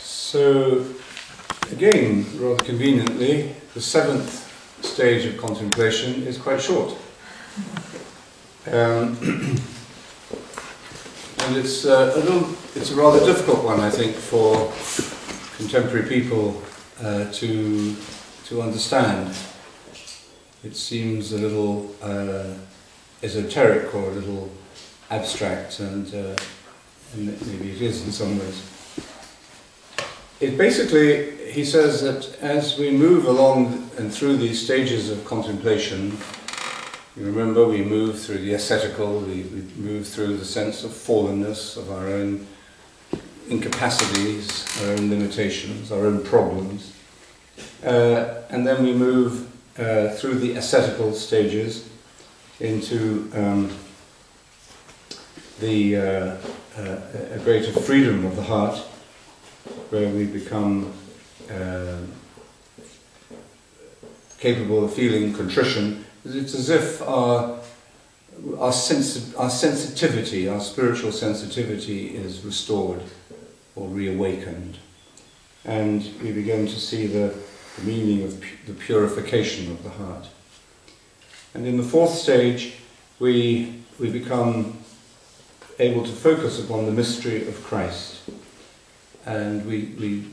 So, again, rather conveniently, the seventh stage of contemplation is quite short. And it's a rather difficult one, I think, for contemporary people to understand. It seems a little esoteric or a little abstract, and maybe it is in some ways. It basically, he says that as we move along and through these stages of contemplation, you remember we move through the ascetical, we move through the sense of fallenness, of our own incapacities, our own limitations, our own problems. And then we move through the ascetical stages into a greater freedom of the heart, where we become capable of feeling contrition. It's as if our sensitivity, our spiritual sensitivity is restored or reawakened. And we begin to see the meaning of the purification of the heart. And in the fourth stage, we become able to focus upon the mystery of Christ. And we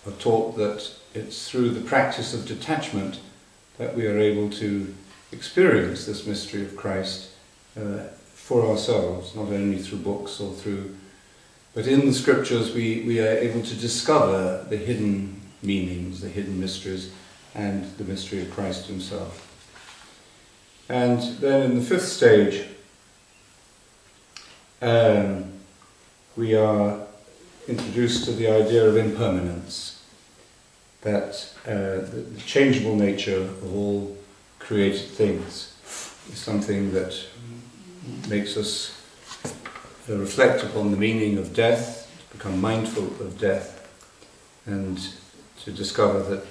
are taught that it's through the practice of detachment that we are able to experience this mystery of Christ for ourselves, not only through books or but in the scriptures we are able to discover the hidden meanings, the hidden mysteries, and the mystery of Christ himself. And then in the fifth stage, we are introduced to the idea of impermanence, that the changeable nature of all created things is something that makes us reflect upon the meaning of death, to become mindful of death, and to discover that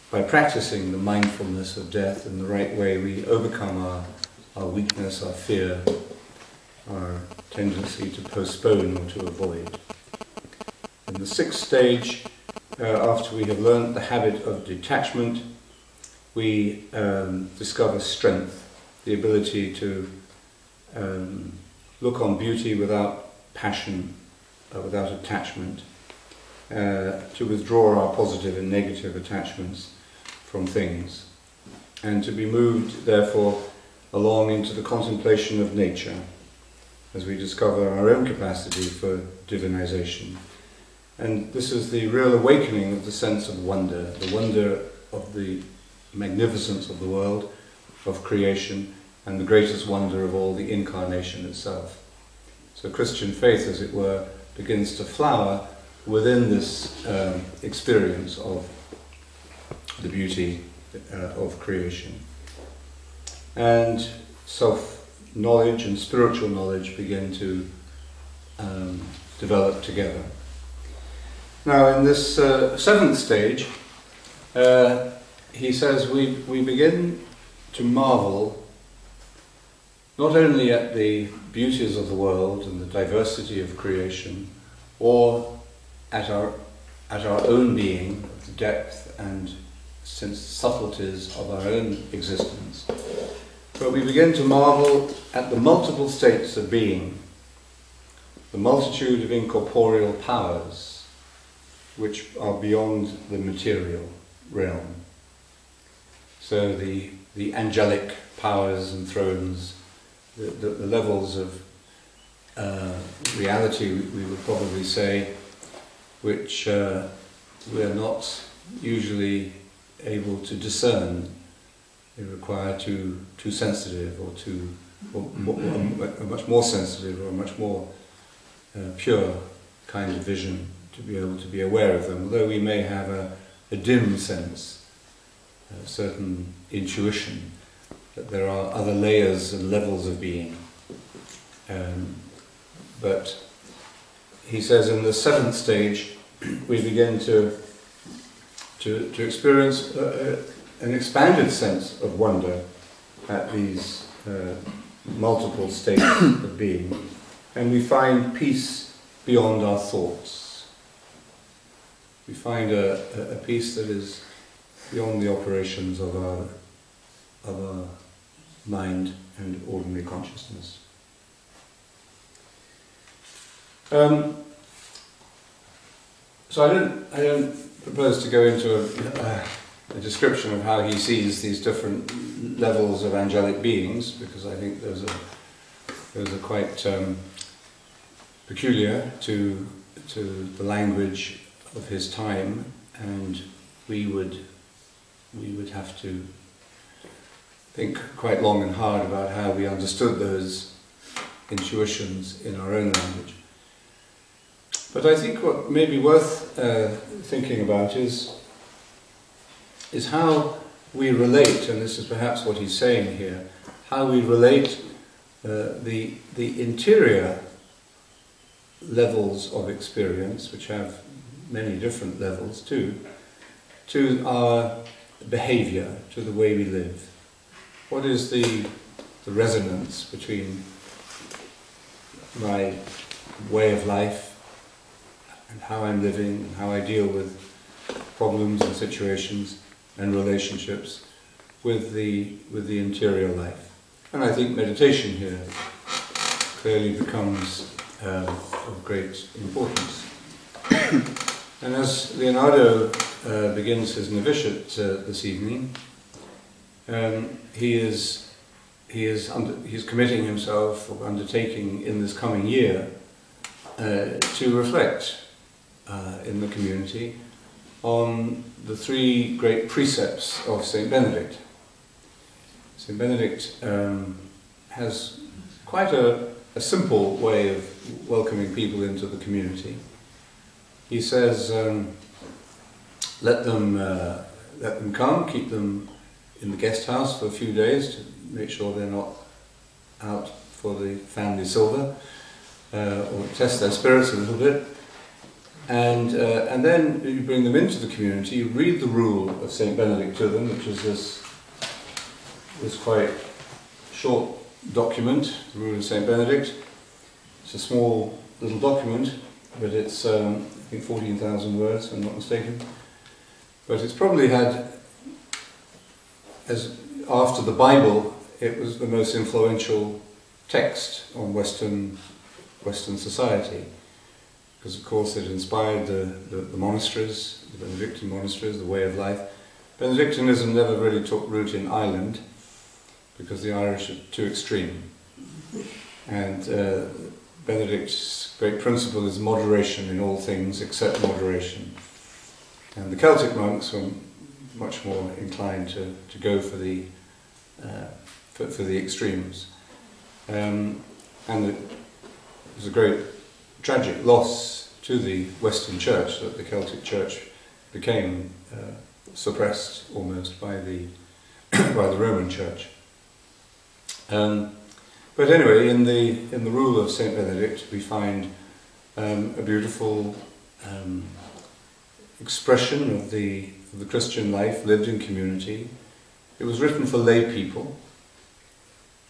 by practicing the mindfulness of death in the right way, we overcome our weakness, our fear, our tendency to postpone or to avoid. In the sixth stage, after we have learnt the habit of detachment, we discover strength, the ability to look on beauty without passion, without attachment, to withdraw our positive and negative attachments from things, and to be moved, therefore, along into the contemplation of nature, as we discover our own capacity for divinization. And this is the real awakening of the sense of wonder, the wonder of the magnificence of the world, of creation, and the greatest wonder of all, the incarnation itself. So Christian faith, as it were, begins to flower within this experience of the beauty of creation. And self-knowledge and spiritual knowledge begin to develop together. Now, in this seventh stage, he says we begin to marvel not only at the beauties of the world and the diversity of creation, or at our own being, the depth and subtleties of our own existence, but we begin to marvel at the multiple states of being, the multitude of incorporeal powers which are beyond the material realm. So the angelic powers and thrones, the levels of reality, we would probably say, which we are not usually able to discern. They require too sensitive or a much more sensitive or a much more pure kind of vision to be able to be aware of them, although we may have a dim sense, a certain intuition that there are other layers and levels of being. But he says in the seventh stage we begin to experience an expanded sense of wonder at these multiple states of being, and we find peace beyond our thoughts. We find a peace that is beyond the operations of our mind and ordinary consciousness. So I don't propose to go into a description of how he sees these different levels of angelic beings, because I think those are quite peculiar to the language of his time, and we would have to think quite long and hard about how we understood those intuitions in our own language. But I think what may be worth thinking about is how we relate, and this is perhaps what he's saying here, how we relate the interior levels of experience, which have many different levels too, to our behavior, to the way we live. What is the resonance between my way of life and how I'm living, and how I deal with problems and situations and relationships with the interior life? And I think meditation here clearly becomes of great importance. And as Leonardo begins his novitiate this evening, he's committing himself, or undertaking in this coming year, to reflect in the community on the three great precepts of Saint Benedict. Saint Benedict has quite a simple way of welcoming people into the community. He says, let them come, keep them in the guest house for a few days to make sure they're not out for the family silver, or test their spirits a little bit. And then you bring them into the community, you read the rule of Saint Benedict to them, which is this quite short document, the rule of Saint Benedict. It's a small little document, but it's I think 14,000 words, if I'm not mistaken. But it's probably had, as after the Bible, it was the most influential text on Western society. Because of course it inspired the monasteries, the Benedictine monasteries, the way of life. Benedictinism never really took root in Ireland, because the Irish are too extreme. And Benedict's great principle is moderation in all things except moderation. And the Celtic monks were much more inclined to go for the extremes. And it was a great tragic loss to the Western Church that the Celtic Church became suppressed almost by the Roman Church. But anyway, in the rule of Saint Benedict, we find a beautiful expression of the Christian life lived in community. It was written for lay people.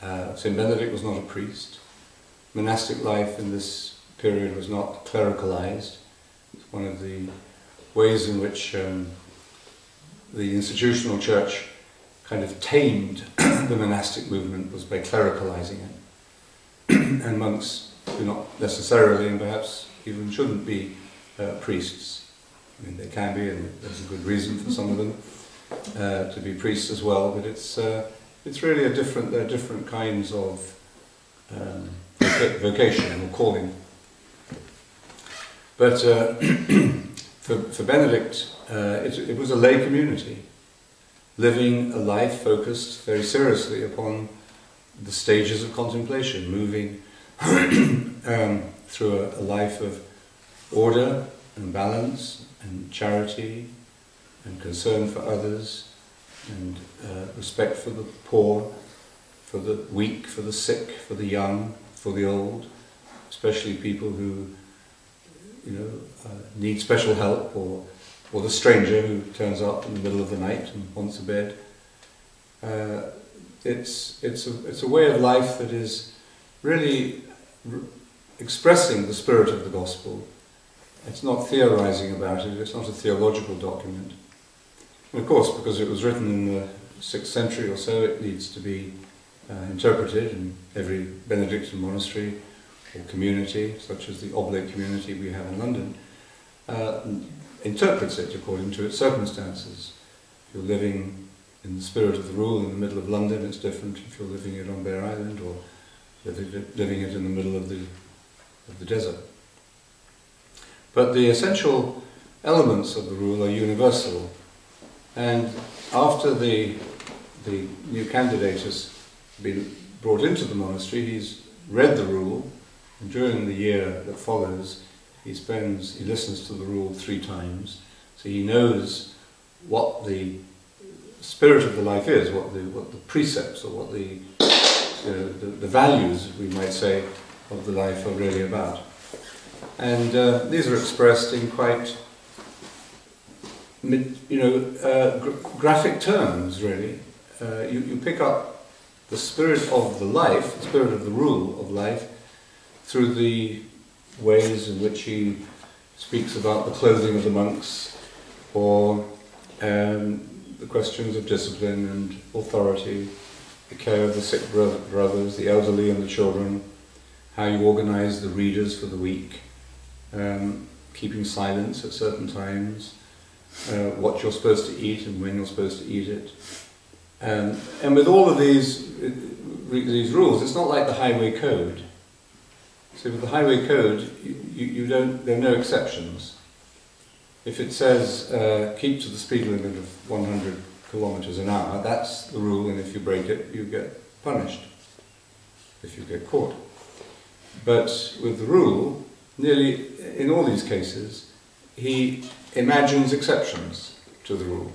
Saint Benedict was not a priest. Monastic life in this period was not clericalized. It's one of the ways in which the institutional church kind of tamed the monastic movement was by clericalizing it. And monks do not necessarily, and perhaps even shouldn't be, priests. I mean, they can be, and there's a good reason for some of them to be priests as well, but it's really there are different kinds of vocation or calling. But for Benedict, it was a lay community, living a life focused very seriously upon the stages of contemplation, moving through a life of order and balance and charity and concern for others and respect for the poor, for the weak, for the sick, for the young, for the old, especially people who need special help, or the stranger who turns up in the middle of the night and wants a bed. it's a way of life that is really expressing the spirit of the gospel. It's not theorizing about it, it's not a theological document. And of course, because it was written in the 6th century or so, it needs to be interpreted, and every Benedictine monastery or community, such as the Oblate community we have in London, interprets it according to its circumstances. If you're living in the spirit of the rule in the middle of London, it's different if you're living it on Bere Island or living it in the middle of the desert. But the essential elements of the rule are universal, and after the new candidate has been brought into the monastery, he's read the rule, and during the year that follows he listens to the rule 3 times, so he knows what the spirit of the life is, what the precepts or what the values, we might say, of the life are really about. And these are expressed in quite, graphic terms, really. You pick up the spirit of the life, the spirit of the rule of life, through the ways in which he speaks about the clothing of the monks, or the questions of discipline and authority, the care of the sick brothers, the elderly and the children, how you organize the readers for the week, keeping silence at certain times, what you're supposed to eat and when you're supposed to eat it. And with all of these rules, it's not like the highway code. So with the highway code, there are no exceptions. If it says keep to the speed limit of 100 kilometers an hour, that's the rule, and if you break it, you get punished if you get caught. But with the rule, nearly in all these cases, he imagines exceptions to the rule.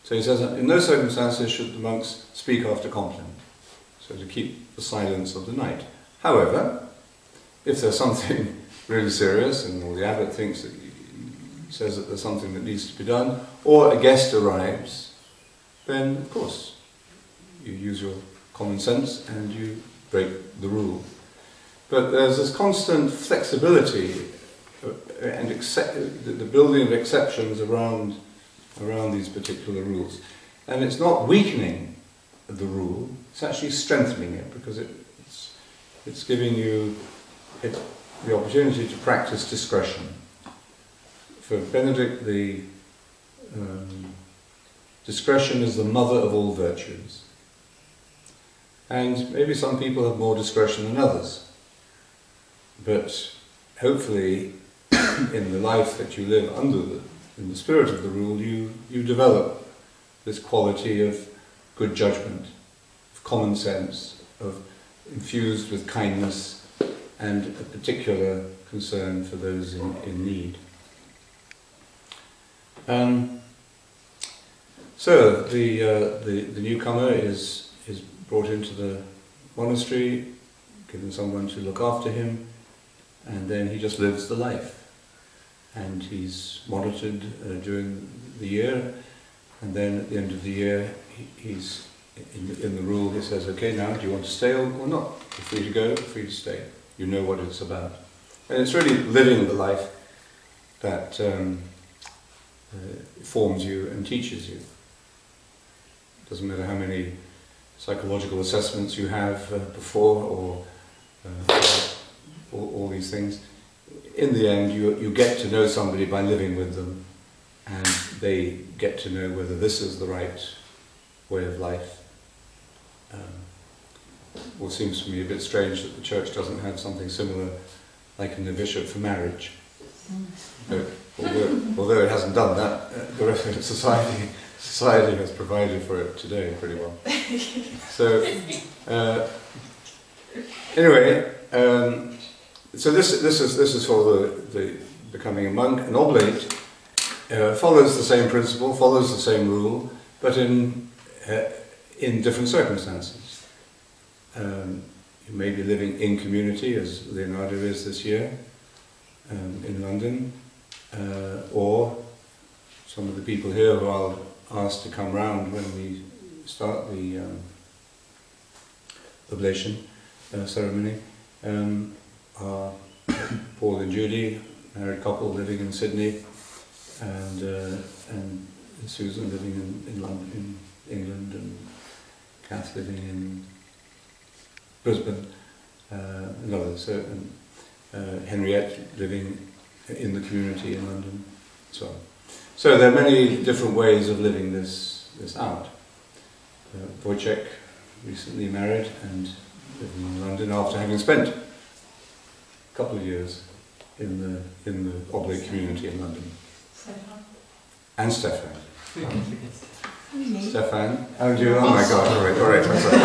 So he says, in no circumstances should the monks speak after compline, so to keep the silence of the night. However, if there's something really serious, and the abbot thinks that says that there's something that needs to be done, or a guest arrives, then of course you use your common sense and you break the rule. But there's this constant flexibility and the building of exceptions around these particular rules. And it's not weakening the rule, it's actually strengthening it, because it's giving you the opportunity to practice discretion. For Benedict, the discretion is the mother of all virtues. And maybe some people have more discretion than others. But hopefully, in the life that you live in the spirit of the rule, you develop this quality of good judgment, of common sense, of infused with kindness and a particular concern for those in need. So the newcomer is brought into the monastery, given someone to look after him, and then he just lives the life. And he's monitored during the year, and then at the end of the year, he's in the rule. He says, "Okay, now do you want to stay or not? You're free to go, you're free to stay. You know what it's about." And it's really living the life that forms you and teaches you. It doesn't matter how many psychological assessments you have before, or all these things. In the end, you get to know somebody by living with them, and they get to know whether this is the right way of life. Well, it seems to me a bit strange that the Church doesn't have something similar, like a novitiate for marriage. Although it hasn't done that, the rest of society has provided for it today pretty well. So, anyway. So this is for the becoming a monk. An oblate follows the same principle, follows the same rule, but in different circumstances. You may be living in community, as Leonardo is this year, in London, or some of the people here who I'll ask to come round when we start the oblation ceremony are Paul and Judy, married couple living in Sydney, and Susan living in London, in England, and Kath living in Brisbane, and others. So, Henriette living in the community in London, so on. So there are many different ways of living this out. Wojciech recently married and living in London after having spent a couple of years in the Oblate community in London. Stefan. And Stefan. Stefan, how do you? Oh my God! All right. I'm sorry.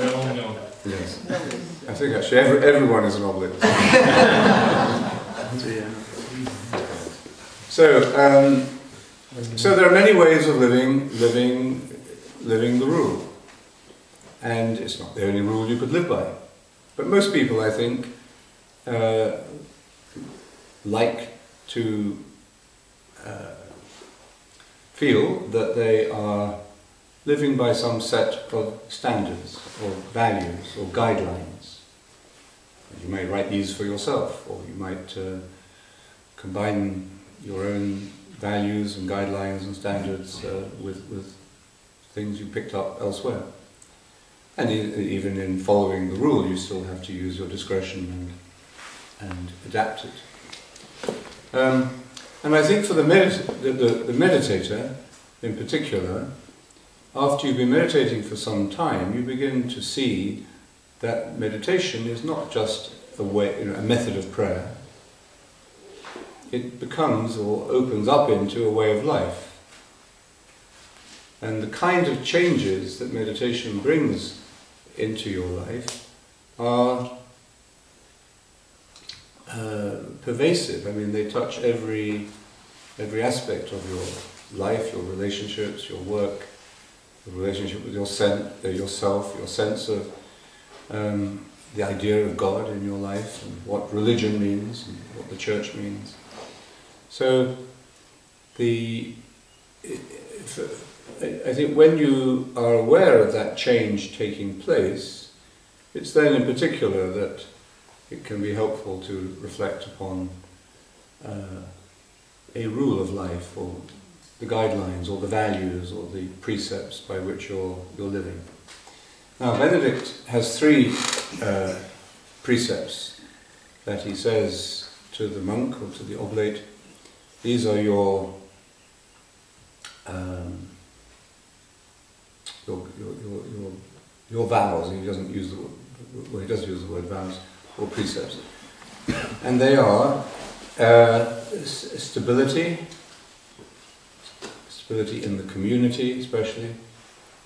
We all know that. Yes. I think actually everyone is an Oblate. So there are many ways of living the rule, and it's not the only rule you could live by. But most people, I think, like to feel that they are living by some set of standards or values or guidelines. You may write these for yourself, or you might combine your own values and guidelines and standards with things you picked up elsewhere. And even in following the rule, you still have to use your discretion and adapt it. And I think for the meditator in particular, after you've been meditating for some time, you begin to see that meditation is not just a way, a method of prayer. It becomes or opens up into a way of life. And the kind of changes that meditation brings into your life are pervasive. I mean, they touch every aspect of your life, your relationships, your work, your relationship with yourself, your sense of the idea of God in your life, and what religion means, and what the church means. So, I think when you are aware of that change taking place, it's then in particular that it can be helpful to reflect upon a rule of life, or the guidelines, or the values, or the precepts by which you're living. Now, Benedict has three precepts that he says to the monk or to the oblate. These are your vows. He doesn't use the word, well, he does use the word vows, or precepts. And they are stability in the community especially,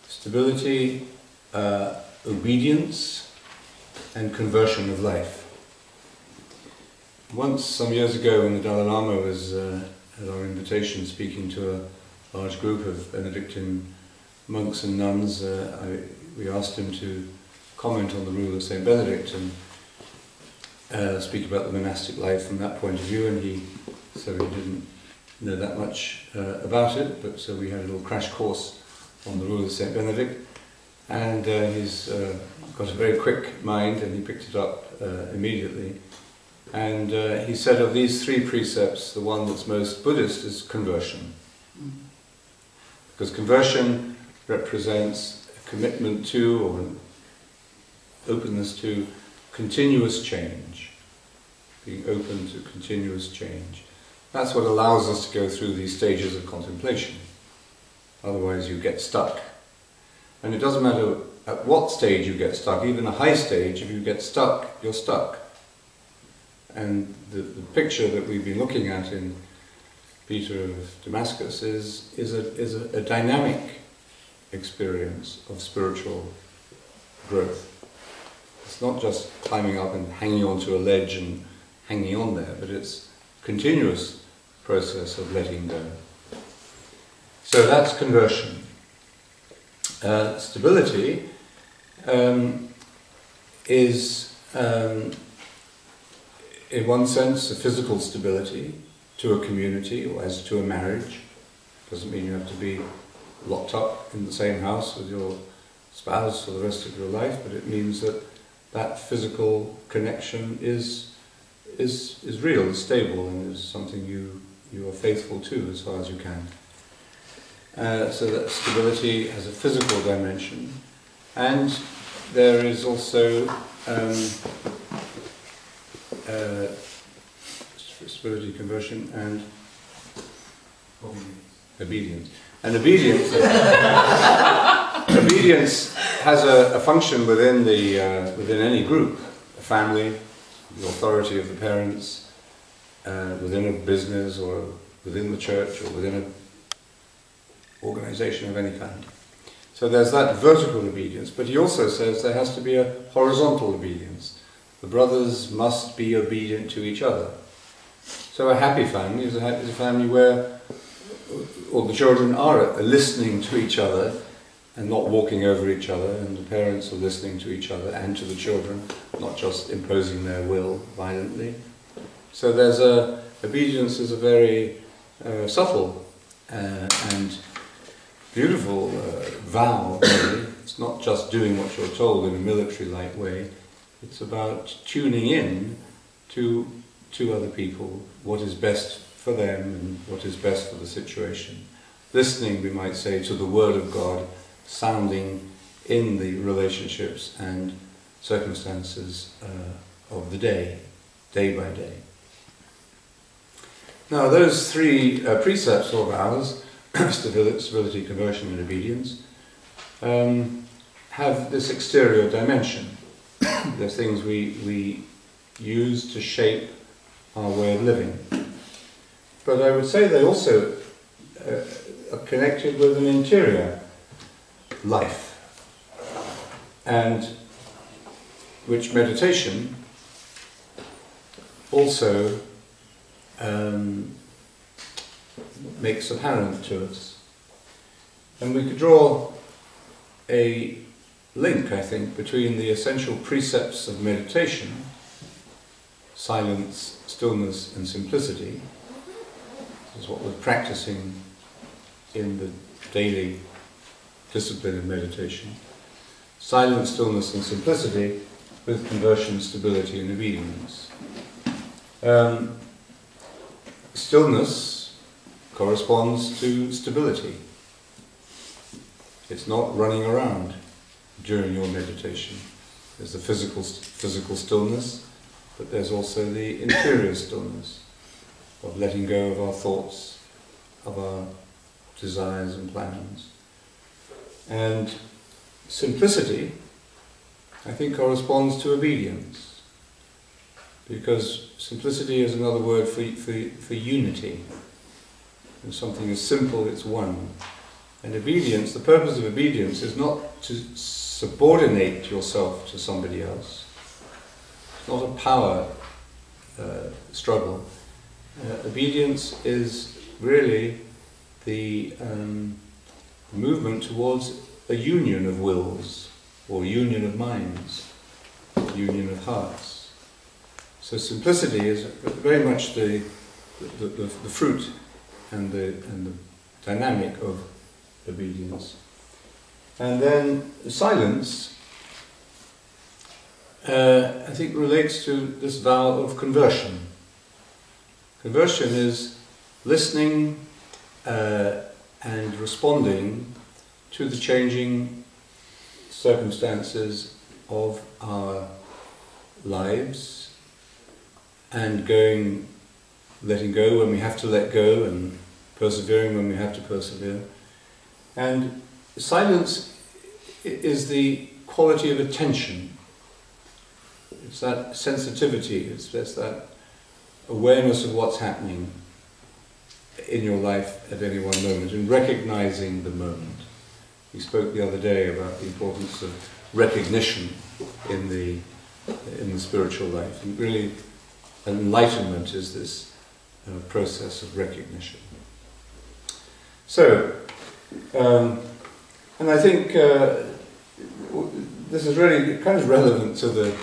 stability, obedience, and conversion of life. Once, some years ago, when the Dalai Lama was at our invitation speaking to a large group of Benedictine monks and nuns, we asked him to comment on the rule of Saint Benedict and speak about the monastic life from that point of view, and he said he didn't know that much about it, but so we had a little crash course on the rule of Saint Benedict, and he's got a very quick mind, and he picked it up immediately. And he said of these three precepts, the one that's most Buddhist is conversion. Because conversion represents a commitment to, or an openness to, continuous change. Being open to continuous change. That's what allows us to go through these stages of contemplation. Otherwise you get stuck. And it doesn't matter at what stage you get stuck, even a high stage, if you get stuck, you're stuck. And the picture that we've been looking at in Peter of Damascus is a dynamic experience of spiritual growth. It's not just climbing up and hanging onto a ledge and hanging on there, but it's a continuous process of letting go. So that's conversion. Stability is in one sense a physical stability to a community or as to a marriage. Doesn't mean you have to be locked up in the same house with your spouse for the rest of your life, but it means that that physical connection is real, is stable, and is something you are faithful to as far as you can. So that stability has a physical dimension, and there is also stability, conversion, and obedience. And obedience, obedience has a function within within any group, a family, the authority of the parents, within a business or within the church or within an organization of any kind. So there's that vertical obedience, but he also says there has to be a horizontal obedience. The brothers must be obedient to each other. So a happy family is a family where all the children are listening to each other and not walking over each other, and the parents are listening to each other and to the children, not just imposing their will violently. So there's obedience is a very subtle and beautiful vow, really. It's not just doing what you're told in a military-like way. It's about tuning in to other people, what is best for them and what is best for the situation. Listening, we might say, to the Word of God, sounding in the relationships and circumstances of the day by day. Now, those three precepts or vows, stability, conversion and obedience, have this exterior dimension. They're things we use to shape our way of living. But I would say they also are connected with an interior life, and which meditation also makes apparent to us. And we could draw a link, I think, between the essential precepts of meditation, silence, stillness and simplicity. This is what we're practicing in the daily discipline of meditation. Silence, stillness and simplicity with conversion, stability and obedience. Stillness corresponds to stability. It's not running around during your meditation. There's the physical stillness, but there's also the interior stillness of letting go of our thoughts, of our desires and plans. And simplicity, I think, corresponds to obedience, because simplicity is another word for unity. When something is simple, it's one. And obedience, the purpose of obedience is not to subordinate yourself to somebody else. It's not a power struggle. Obedience is really the movement towards a union of wills, or union of minds, union of hearts. So simplicity is very much the fruit and the dynamic of obedience. And then silence, I think, relates to this vow of conversion. Conversion is listening and responding to the changing circumstances of our lives, and letting go when we have to let go, and persevering when we have to persevere. And silence is the quality of attention. It's that sensitivity, it's that awareness of what's happening in your life at any one moment, and recognizing the moment. We spoke the other day about the importance of recognition in the spiritual life. And really, enlightenment is this process of recognition. So, and I think this is really kind of relevant to the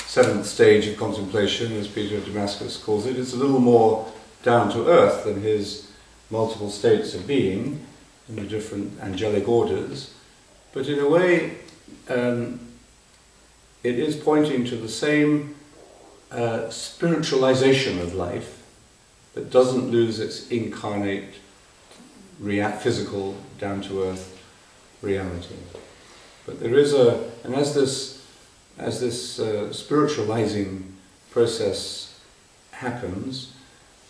seventh stage of contemplation, as Peter of Damascus calls it. It's a little more down to earth than his multiple states of being, and the different angelic orders, but in a way it is pointing to the same spiritualization of life that doesn't lose its incarnate, physical, down-to-earth reality. But there is and as this spiritualizing process happens,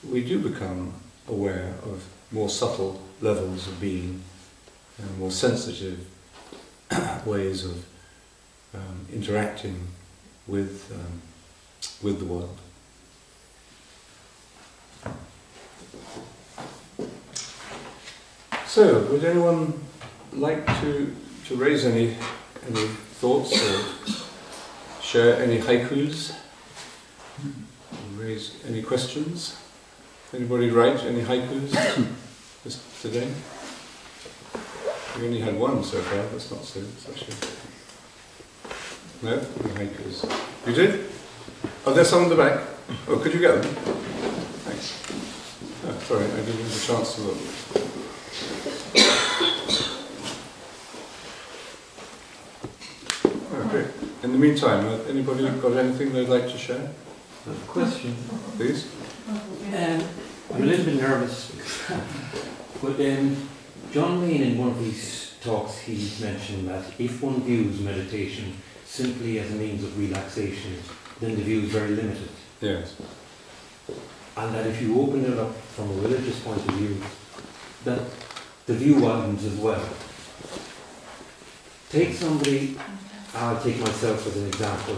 we do become aware of more subtle levels of being, and more sensitive ways of interacting with the world. So, would anyone like to raise any thoughts or share any haikus? Raise any questions? Anybody write any haikus today? We only had one so far. That's not so such a... No? No haikus. You did? Oh, there's some in the back. Oh, could you get them? Thanks. Oh, sorry, I didn't have a chance to look. Oh, great. In the meantime, anybody got anything they'd like to share? A question. Please. I'm a little bit nervous, but John Wayne, in one of his talks, he mentioned that if one views meditation simply as a means of relaxation, then the view is very limited. Yes. And that if you open it up from a religious point of view, that the view widens as well. Take somebody, I'll take myself as an example.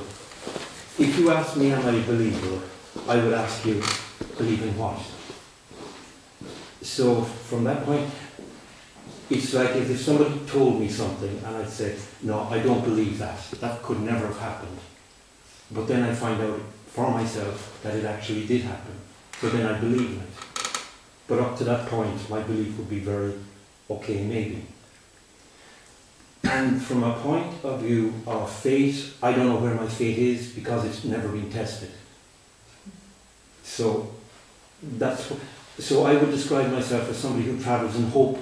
If you ask me, am I a believer, I would ask you, believe in what? So from that point, it's like if somebody told me something and I'd say, no, I don't believe that. That could never have happened. But then I find out for myself that it actually did happen. So then I believe in it. But up to that point, my belief would be very, okay, maybe. And from a point of view of fate, I don't know where my fate is because it's never been tested. So so I would describe myself as somebody who travels in hope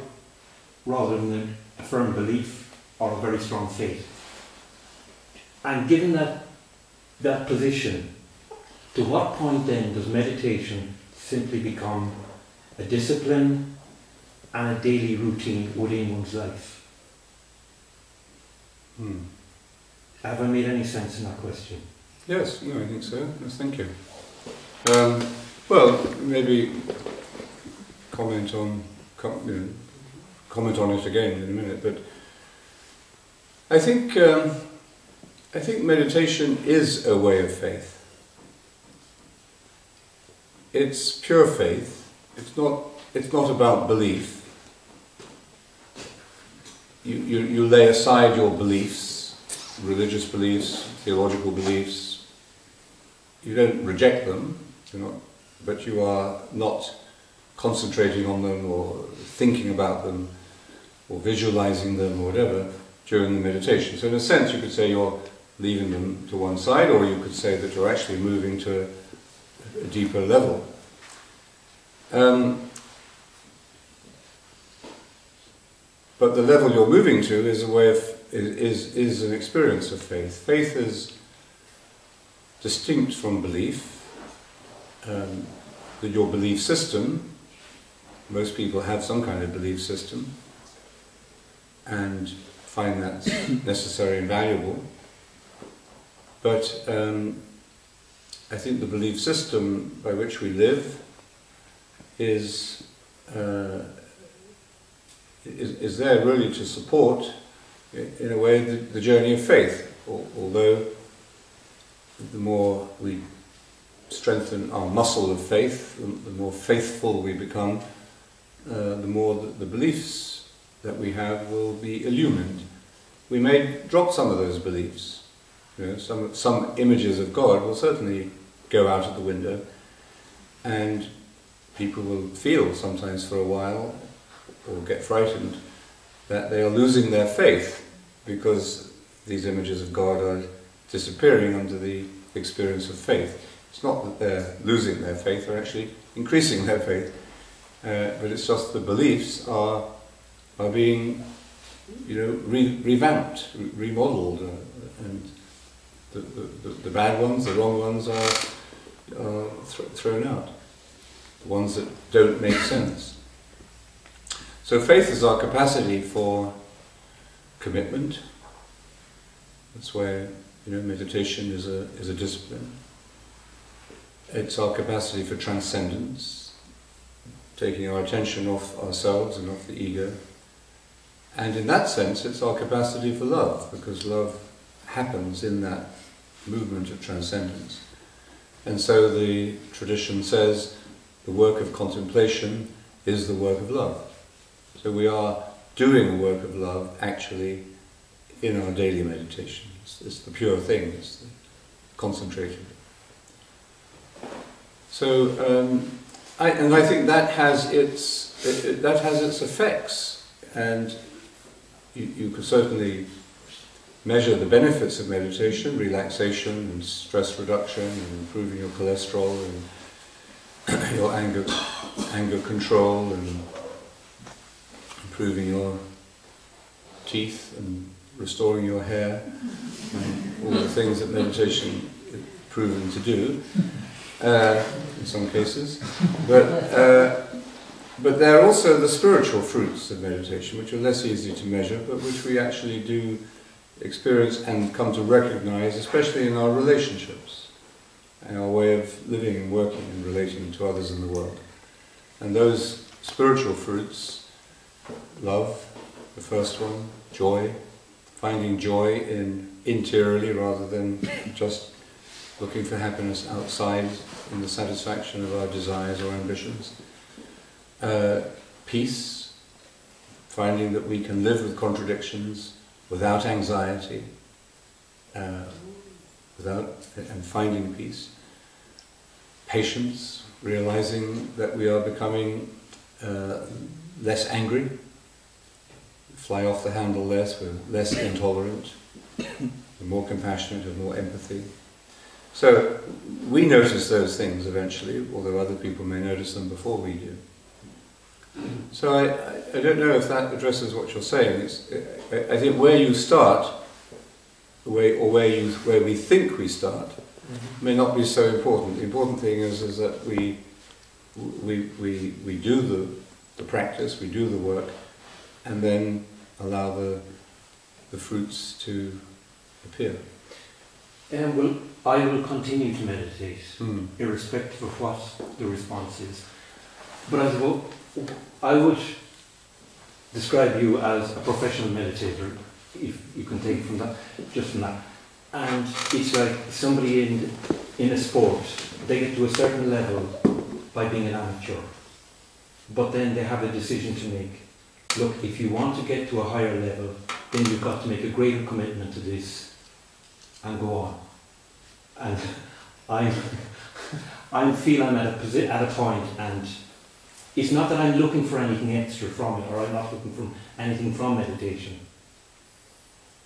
rather than a firm belief or a very strong faith. And given that position, to what point then does meditation simply become a discipline and a daily routine within one's life? Have I made any sense in that question? Yes, no, I think so. Yes, thank you. Well, maybe comment on it again in a minute, but I think meditation is a way of faith. It's pure faith. It's not about belief. You lay aside your beliefs, religious beliefs, theological beliefs. You don't reject them, but you are not concentrating on them or thinking about them or visualizing them or whatever during the meditation. So in a sense you could say you're leaving them to one side, or you could say that you're actually moving to a deeper level. But the level you're moving to is a way of is an experience of faith. Faith is distinct from belief. That your belief system, most people have some kind of belief system and find that necessary and valuable. But I think the belief system by which we live is there really to support, in a way, the journey of faith. Although the more we strengthen our muscle of faith, the more faithful we become, the more the beliefs that we have will be illumined. We may drop some of those beliefs. Some images of God will certainly go out of the window, and people will feel sometimes for a while, or get frightened, that they are losing their faith because these images of God are disappearing under the experience of faith. It's not that they're losing their faith, they're actually increasing their faith, but it's just the beliefs are are being, revamped, remodeled, and the bad ones, the wrong ones are thrown out. The ones that don't make sense. So faith is our capacity for commitment. That's where meditation is a discipline. It's our capacity for transcendence, taking our attention off ourselves and off the ego. And in that sense, it's our capacity for love, because love happens in that movement of transcendence. And so the tradition says the work of contemplation is the work of love. So we are doing a work of love actually in our daily meditation. It's the pure thing, it's the concentrated. So, I think that has its effects, and you could certainly measure the benefits of meditation, relaxation and stress reduction, and improving your cholesterol and your anger control, and improving your teeth and restoring your hair, and all the things that meditation is proven to do. In some cases, but there are also the spiritual fruits of meditation, which are less easy to measure, but which we actually do experience and come to recognize, especially in our relationships, and our way of living and working and relating to others in the world. And those spiritual fruits, love, the first one, joy, finding joy interiorly rather than just looking for happiness outside in the satisfaction of our desires or ambitions. Peace, finding that we can live with contradictions without anxiety, and finding peace. Patience, realizing that we are becoming less angry, fly off the handle less, we're less intolerant, we're more compassionate, have more empathy. So we notice those things eventually, although other people may notice them before we do. So I don't know if that addresses what you're saying. I think where you start, where we think we start, may not be so important. The important thing is that we do the practice, we do the work, and then allow the fruits to appear. Well, I will continue to meditate, irrespective of what the response is. But I would describe you as a professional meditator, if you can take from that, just from that. And it's like somebody in a sport, they get to a certain level by being an amateur. But then they have a decision to make. Look, if you want to get to a higher level, then you've got to make a greater commitment to this and go on. And I feel I'm at a point, and it's not that I'm looking for anything extra from it, or I'm not looking for anything from meditation.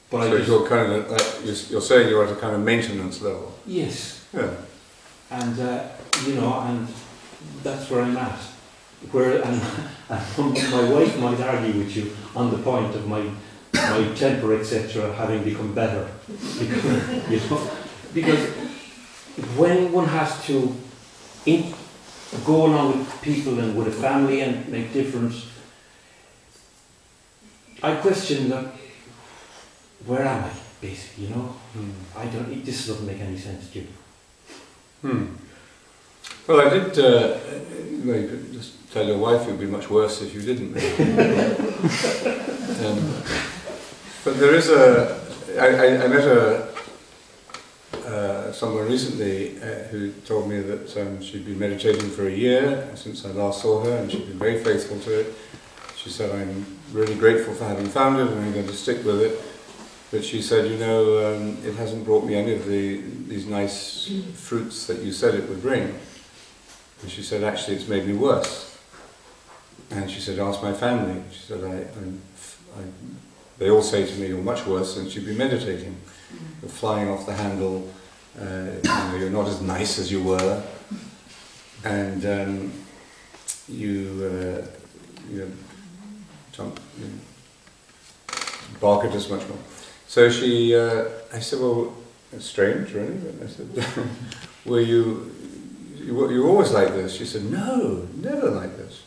But so you're kind of you're saying you're at a kind of maintenance level. Yes. Yeah. And and that's where I'm at. And my wife might argue with you on the point of my temper, etc., having become better, because when one has to go along with people and with a family and make difference, I question that. Where am I, basically? This doesn't make any sense to you. Well, I did. You could just tell your wife it would be much worse if you didn't. But there is I met someone recently who told me that she'd been meditating for a year since I last saw her, and she'd been very faithful to it. She said, "I'm really grateful for having found it, and I'm going to stick with it." But she said, it hasn't brought me any of these nice fruits that you said it would bring. And she said, actually, it's made me worse. And she said, ask my family. She said, they all say to me, you're much worse since you've been meditating. You're flying off the handle. You're not as nice as you were. And jump, bark at us much more. So she, I said, well, it's strange, really. I said, were you always like this? She said, no, never like this.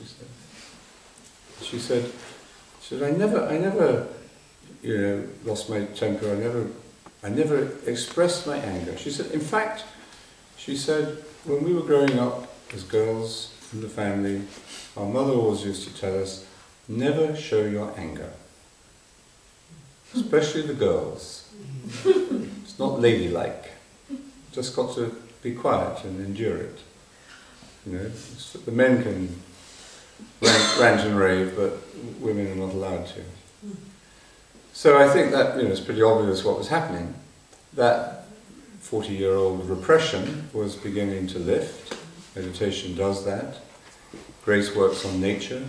She said, I never, lost my temper. I never expressed my anger. She said, in fact, she said, when we were growing up as girls in the family, our mother always used to tell us, never show your anger. Especially the girls. It's not ladylike. Just got to be quiet and endure it. The men can rant and rave, but women are not allowed to. So I think that it's pretty obvious what was happening. That 40-year-old repression was beginning to lift. Meditation does that. Grace works on nature.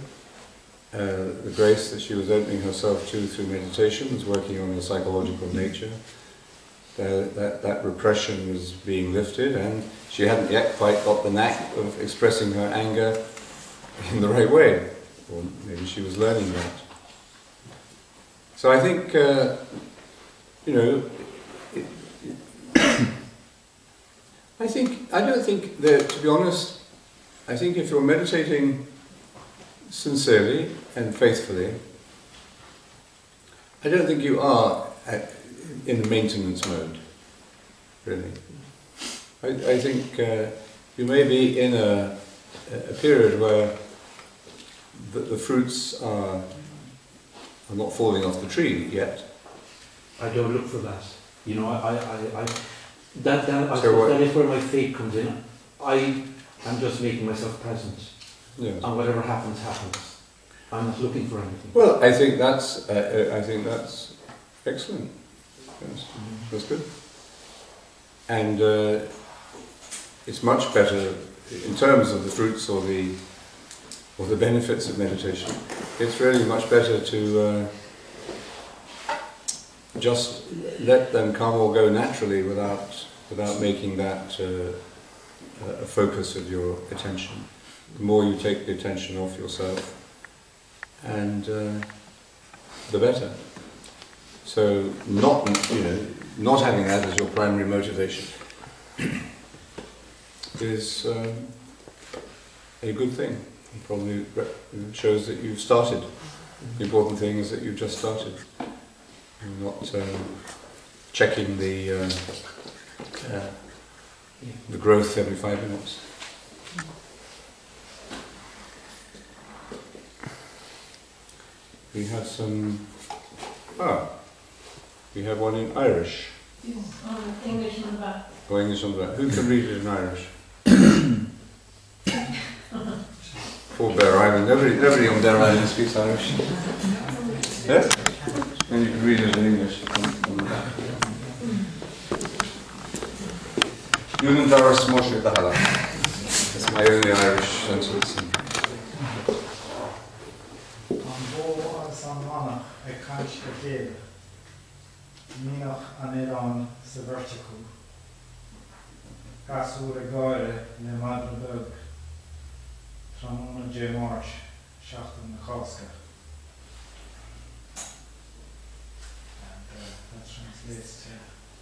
The grace that she was opening herself to through meditation was working on her psychological nature. That repression was being lifted, and she hadn't yet quite got the knack of expressing her anger in the right way. Or maybe she was learning that. So I think, I don't think that, to be honest, I think if you're meditating sincerely and faithfully, I don't think you are in the maintenance mode, really. I think you may be in a period where the fruits are not falling off the tree yet. I don't look for that. That is where my faith comes in. I am just making myself present. Yes. And whatever happens, happens. I'm not looking for anything. Well, I think that's excellent. Yes, that's good. And it's much better in terms of the fruits or the benefits of meditation. It's really much better to just let them come or go naturally without making that a focus of your attention. The more you take the attention off yourself, and the better. So not having that as your primary motivation is a good thing. It probably shows that you've started. The important thing is that you've just started. You're not checking the growth every 5 minutes. We have some. We have one in Irish. English on the back. Oh, English on the back. Who can read it in Irish? Poor Bere Island. Nobody on Bere Island speaks Irish. Yes? And you can read it in English. Unum Doris Moshe Dahala. That's my only Irish sentence. Minach aniran sa vertical. Gasúra gáire le madradog. Tramona J. Marsh, Shachtan na Cosca. And that translates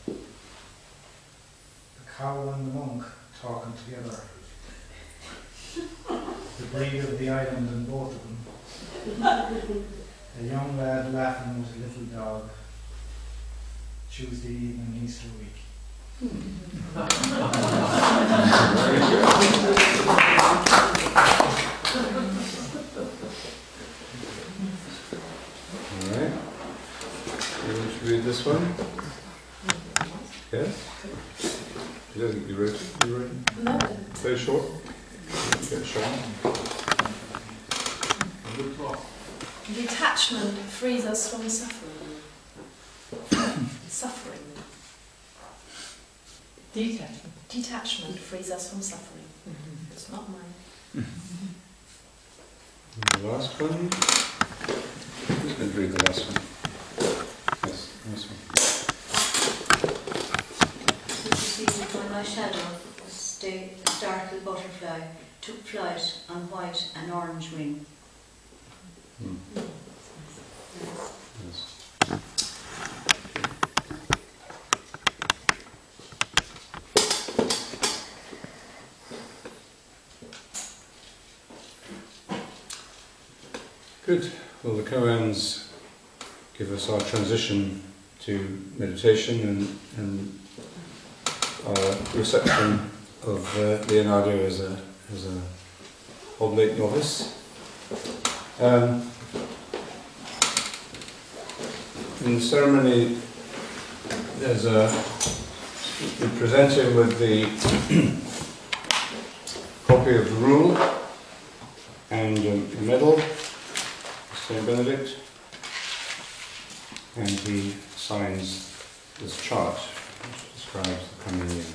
to the cow and the monk talking together. The breed of the island and both of them. A young lad laughing with a little dog. Tuesday evening, Easter week. Alright. You want to read this one? Yes? I don't think you wrote it. You wrote it? No. Very short? Get shown. Detachment frees us from suffering. Suffering. Detachment frees us from suffering. It's not mine. The last one. Who's going to read the last one? Yes, this one. When my shadow, a startled butterfly, took flight on white and orange wing. Good. Well, the koans give us our transition to meditation and our reception of Leonardo as a oblate novice. In the ceremony, we present him with the copy of the rule and a medal, St. Benedict, and he signs this chart which describes the coming year.